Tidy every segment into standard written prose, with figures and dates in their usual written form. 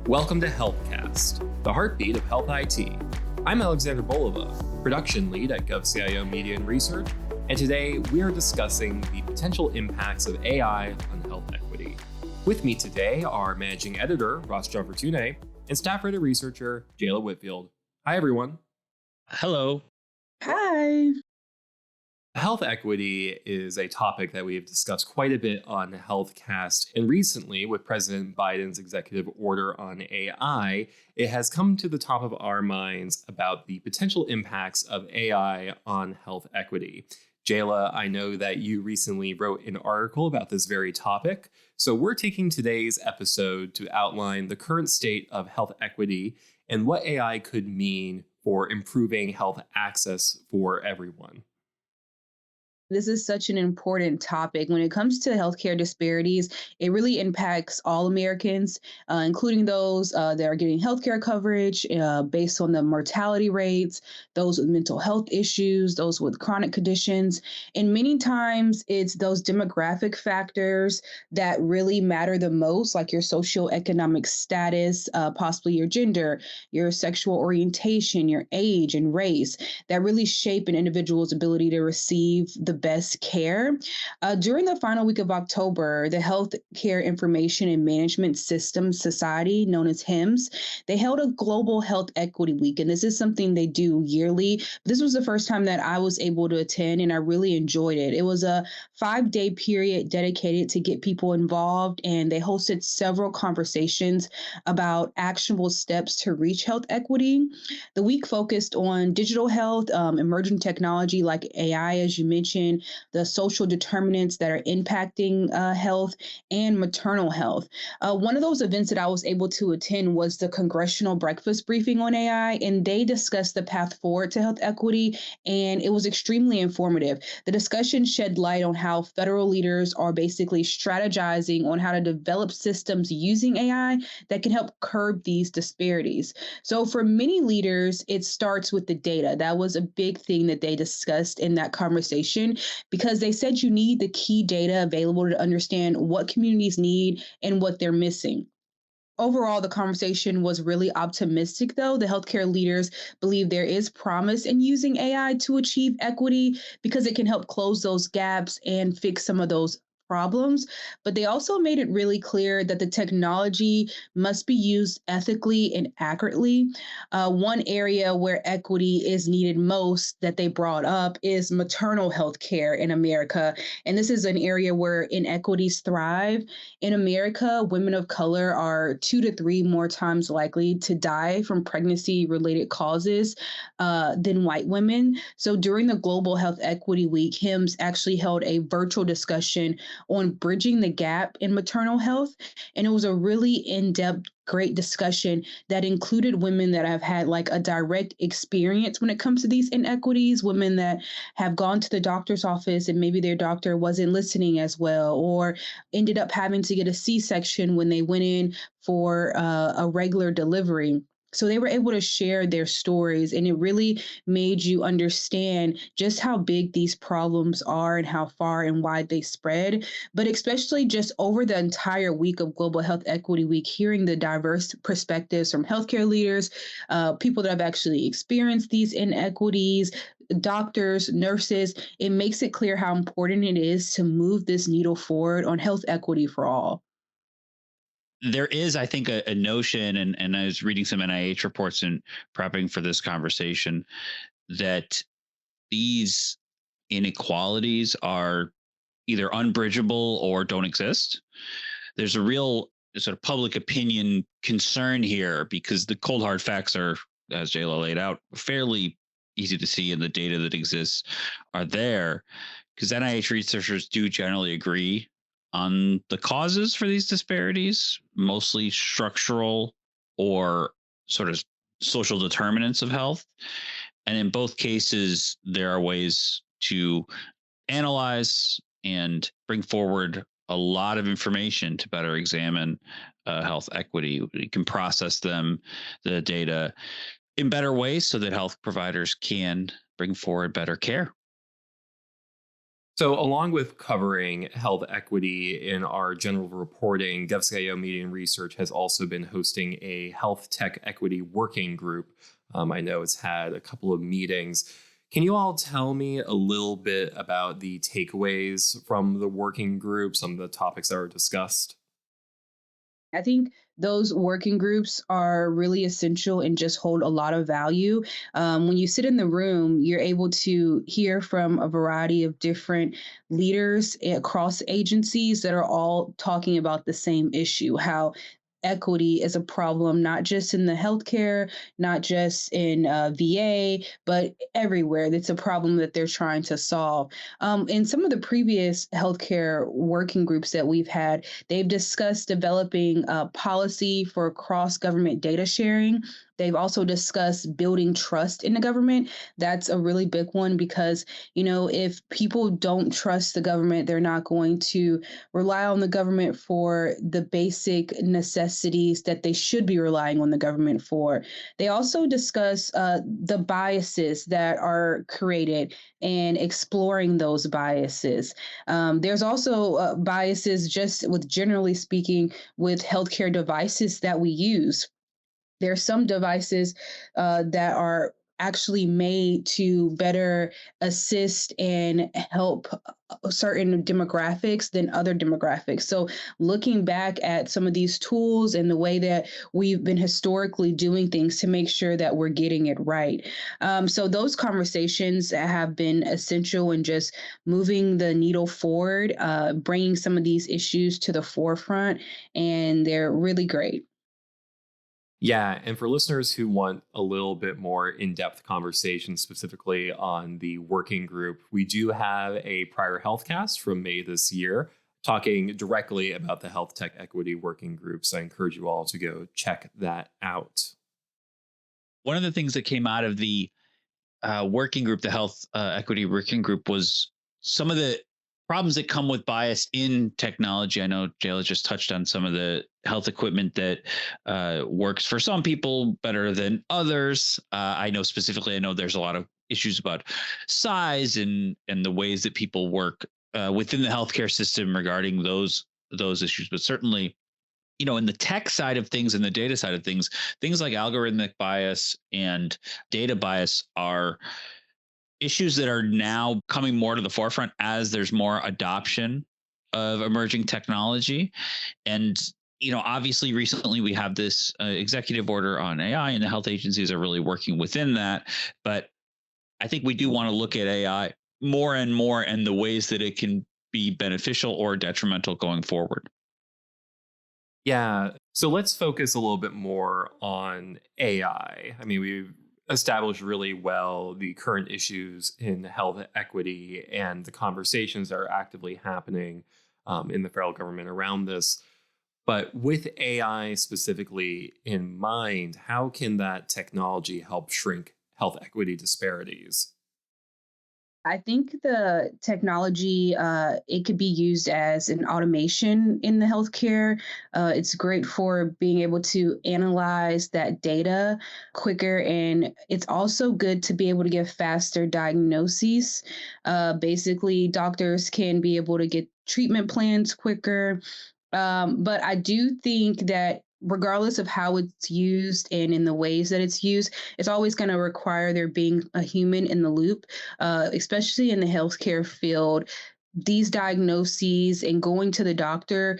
Welcome to HealthCast, the heartbeat of health IT. I'm Alexander Bolova, production lead at GovCIO Media and Research, and today we are discussing the potential impacts of AI on health equity. With me today are managing editor Ross Gianfortune and staff writer researcher Jayla Whitfield. Hi, everyone. Hello. Hi. Health equity is a topic that we have discussed quite a bit on HealthCast, and recently, with President Biden's executive order on AI, it has come to the top of our minds about the potential impacts of AI on health equity. Jayla, I know that you recently wrote an article about this very topic, so we're taking today's episode to outline the current state of health equity and what AI could mean for improving health access for everyone. This is such an important topic. When it comes to healthcare disparities, it really impacts all Americans, including those that are getting healthcare coverage based on the mortality rates, those with mental health issues, those with chronic conditions. And many times it's those demographic factors that really matter the most, like your socioeconomic status, possibly your gender, your sexual orientation, your age, and race, that really shape an individual's ability to receive the best care. During the final week of October, the Healthcare Information and Management Systems Society, known as HIMSS, they held a Global Health Equity Week, and this is something they do yearly. This was the first time that I was able to attend, and I really enjoyed it. It was a 5-day period dedicated to get people involved, and they hosted several conversations about actionable steps to reach health equity. The week focused on digital health, emerging technology like AI, as you mentioned, the social determinants that are impacting health, and maternal health. One of those events that I was able to attend was the Congressional Breakfast Briefing on AI, and they discussed the path forward to health equity, and it was extremely informative. The discussion shed light on how federal leaders are basically strategizing on how to develop systems using AI that can help curb these disparities. So for many leaders, it starts with the data. That was a big thing that they discussed in that conversation, because they said you need the key data available to understand what communities need and what they're missing. Overall, the conversation was really optimistic, though. The healthcare leaders believe there is promise in using AI to achieve equity because it can help close those gaps and fix some of those problems. But they also made it really clear that the technology must be used ethically and accurately. One area where equity is needed most that they brought up is maternal health care in America. And this is an area where inequities thrive. In America, women of color are 2 to 3 more times likely to die from pregnancy-related causes than white women. So during the Global Health Equity Week, HIMSS actually held a virtual discussion on bridging the gap in maternal health. And it was a really in-depth, great discussion that included women that have had like a direct experience when it comes to these inequities, women that have gone to the doctor's office and maybe their doctor wasn't listening as well, or ended up having to get a C-section when they went in for a regular delivery. So they were able to share their stories, and it really made you understand just how big these problems are and how far and wide they spread. But especially just over the entire week of Global Health Equity Week, hearing the diverse perspectives from healthcare leaders, people that have actually experienced these inequities, doctors, nurses, it makes it clear how important it is to move this needle forward on health equity for all. There is, I think, a notion, and I was reading some NIH reports and prepping for this conversation, that these inequalities are either unbridgeable or don't exist. There's a real sort of public opinion concern here because the cold hard facts are, as Jayla laid out, fairly easy to see, and the data that exists are there. Because NIH researchers do generally agree on the causes for these disparities, mostly structural or sort of social determinants of health. And in both cases, there are ways to analyze and bring forward a lot of information to better examine health equity. We can process the data in better ways so that health providers can bring forward better care. So, along with covering health equity in our general reporting, GovCIO Media and Research has also been hosting a health tech equity working group. I know it's had a couple of meetings. Can you all tell me a little bit about the takeaways from the working group, some of the topics that were discussed? I think those working groups are really essential and just hold a lot of value. When you sit in the room, you're able to hear from a variety of different leaders across agencies that are all talking about the same issue, how equity is a problem, not just in the healthcare, not just in VA, but everywhere. It's a problem that they're trying to solve. In some of the previous healthcare working groups that we've had, they've discussed developing a policy for cross government data sharing. They've also discussed building trust in the government. That's a really big one because, if people don't trust the government, they're not going to rely on the government for the basic necessities that they should be relying on the government for. They also discuss the biases that are created and exploring those biases. There's also biases, just with generally speaking, with healthcare devices that we use. There are some devices that are actually made to better assist and help certain demographics than other demographics. So, looking back at some of these tools and the way that we've been historically doing things to make sure that we're getting it right. So, those conversations have been essential in just moving the needle forward, bringing some of these issues to the forefront, and they're really great. Yeah, and for listeners who want a little bit more in depth conversation specifically on the working group, we do have a prior healthcast from May this year talking directly about the health tech equity working group. So I encourage you all to go check that out. One of the things that came out of the working group, the health equity working group, was some of the problems that come with bias in technology. I know Jayla just touched on some of the health equipment that works for some people better than others. I know specifically, I know there's a lot of issues about size and the ways that people work within the healthcare system regarding those issues. But certainly, in the tech side of things and the data side of things, things like algorithmic bias and data bias are issues that are now coming more to the forefront as there's more adoption of emerging technology. And obviously recently we have this executive order on AI, and the health agencies are really working within that. But I think we do want to look at AI more and more and the ways that it can be beneficial or detrimental going forward. Yeah. So let's focus a little bit more on AI. I mean, we've established really well the current issues in health equity and the conversations that are actively happening in the federal government around this. But with AI specifically in mind, how can that technology help shrink health equity disparities? I think the technology, it could be used as an automation in the healthcare. It's great for being able to analyze that data quicker, and it's also good to be able to give faster diagnoses. Basically, doctors can be able to get treatment plans quicker. But I do think that regardless of how it's used and in the ways that it's used, it's always going to require there being a human in the loop, especially in the healthcare field. These diagnoses and going to the doctor,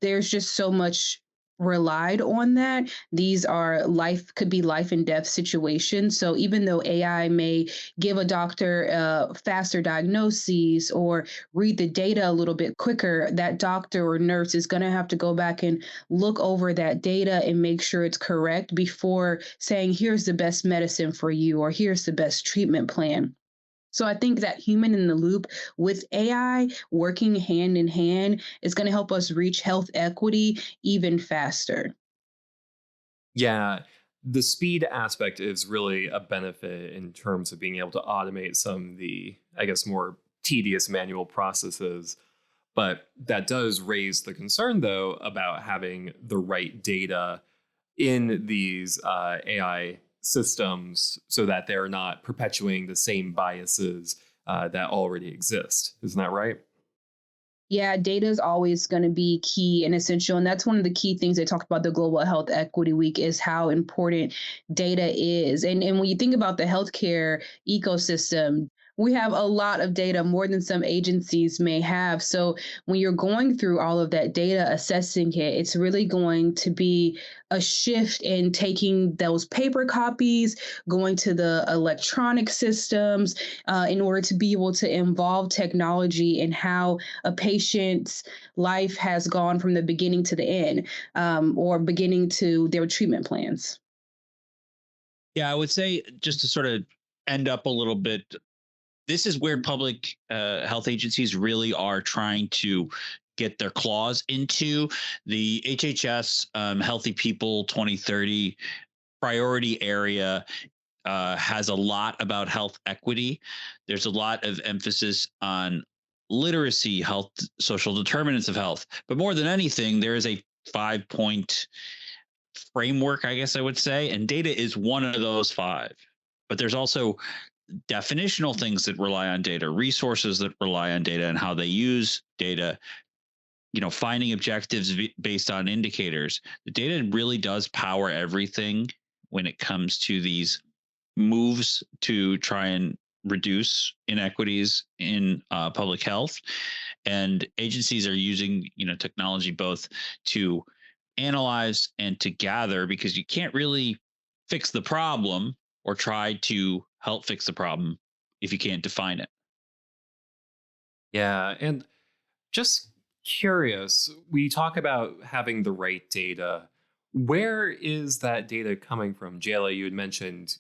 there's just so much relied on that. These are could be life and death situations. So even though AI may give a doctor faster diagnoses or read the data a little bit quicker, that doctor or nurse is going to have to go back and look over that data and make sure it's correct before saying, here's the best medicine for you, or here's the best treatment plan. So I think that human in the loop with AI working hand in hand is going to help us reach health equity even faster. Yeah, the speed aspect is really a benefit in terms of being able to automate some of the, I guess, more tedious manual processes. But that does raise the concern, though, about having the right data in these AI systems so that they're not perpetuating the same biases that already exist. Isn't that right? Yeah, data is always going to be key and essential. And that's one of the key things they talked about the Global Health Equity Week is how important data is. And when you think about the healthcare ecosystem, we have a lot of data, more than some agencies may have. So when you're going through all of that data, assessing it, it's really going to be a shift in taking those paper copies, going to the electronic systems, in order to be able to involve technology in how a patient's life has gone from the beginning to the end, or beginning to their treatment plans. Yeah, I would say just to sort of end up a little bit, this is where public health agencies really are trying to get their claws into the HHS Healthy People 2030 priority area. Has a lot about health equity. There's a lot of emphasis on literacy, health, social determinants of health. But more than anything, there is a 5 point framework, I guess I would say, and data is one of those five. But there's also definitional things that rely on data, resources that rely on data and how they use data, finding objectives based on indicators. The data really does power everything when it comes to these moves to try and reduce inequities in public health. And agencies are using technology both to analyze and to gather, because you can't really fix the problem or try to help fix the problem if you can't define it. Yeah. And just curious, we talk about having the right data. Where is that data coming from? Jayla, you had mentioned,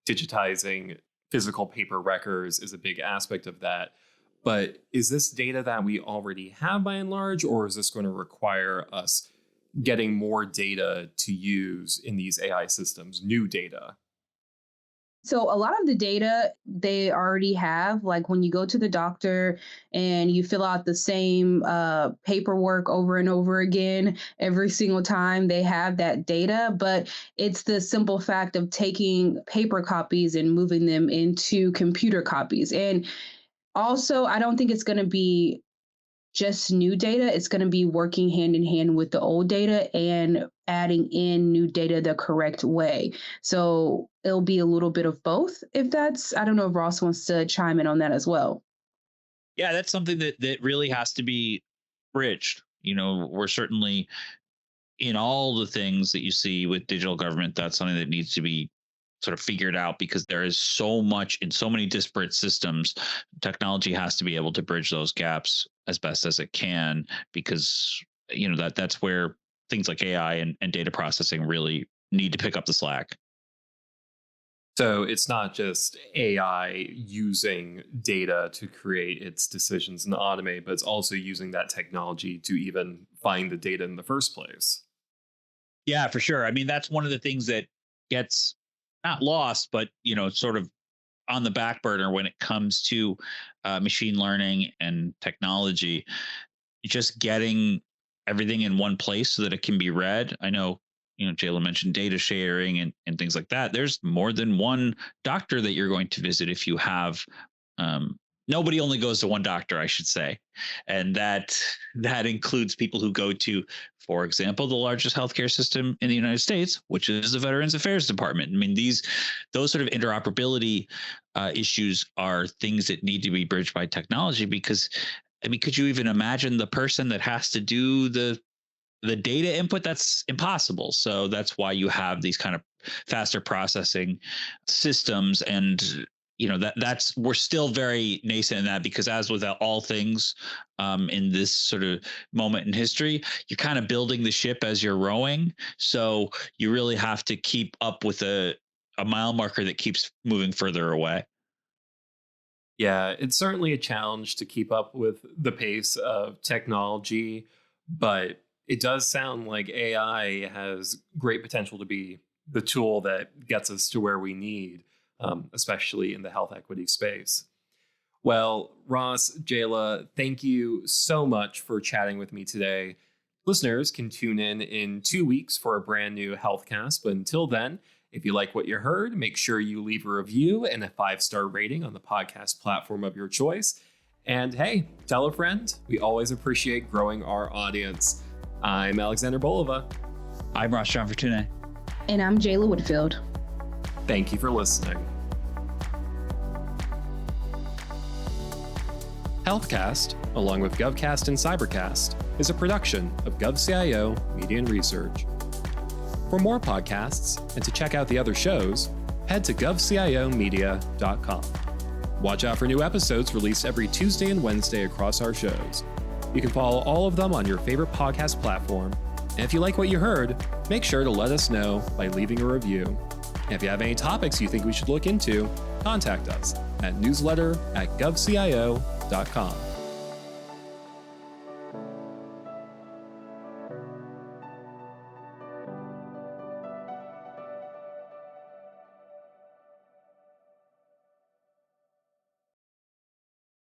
digitizing physical paper records is a big aspect of that. But is this data that we already have by and large, or is this going to require us getting more data to use in these AI systems, new data? So a lot of the data they already have, like when you go to the doctor and you fill out the same paperwork over and over again, every single time they have that data. But it's the simple fact of taking paper copies and moving them into computer copies. And also, I don't think it's going to be just new data. It's going to be working hand in hand with the old data and adding in new data the correct way. So it'll be a little bit of both. If that's, I don't know if Ross wants to chime in on that as well. Yeah, that's something that really has to be bridged. We're certainly in all the things that you see with digital government, that's something that needs to be sort of figured out, because there is so much in so many disparate systems. Technology has to be able to bridge those gaps as best as it can, because that's where things like AI and data processing really need to pick up the slack. So it's not just AI using data to create its decisions and automate, but it's also using that technology to even find the data in the first place. Yeah, for sure. I mean, that's one of the things that gets not lost, but sort of on the back burner when it comes to machine learning and technology. Just getting everything in one place so that it can be read. I know, Jayla mentioned data sharing and things like that. There's more than one doctor that you're going to visit if you have nobody only goes to one doctor, I should say. And that includes people who go to, for example, the largest healthcare system in the United States, which is the Veterans Affairs Department. I mean, those sort of interoperability issues are things that need to be bridged by technology, because I mean, could you even imagine the person that has to do the data input? That's impossible. So that's why you have these kind of faster processing systems. And that's we're still very nascent in that, because as with all things in this sort of moment in history, you're kind of building the ship as you're rowing. So you really have to keep up with a mile marker that keeps moving further away. Yeah, it's certainly a challenge to keep up with the pace of technology, but it does sound like AI has great potential to be the tool that gets us to where we need, especially in the health equity space. Well, Ross, Jayla, thank you so much for chatting with me today. Listeners can tune in 2 weeks for a brand new HealthCast, but until then, If you like what you heard, make sure you leave a review and a 5-star rating on the podcast platform of your choice. And hey, tell a friend. We always appreciate growing our audience. I'm Alexander Bolova. I'm Ross Gianfortune. And I'm Jayla Whitfield. Thank you for listening. Healthcast, along with GovCast and Cybercast, is a production of GovCIO Media and Research. For more podcasts and to check out the other shows, head to govciomedia.com. Watch out for new episodes released every Tuesday and Wednesday across our shows. You can follow all of them on your favorite podcast platform. And if you like what you heard, make sure to let us know by leaving a review. And if you have any topics you think we should look into, contact us at newsletter@govcio.com.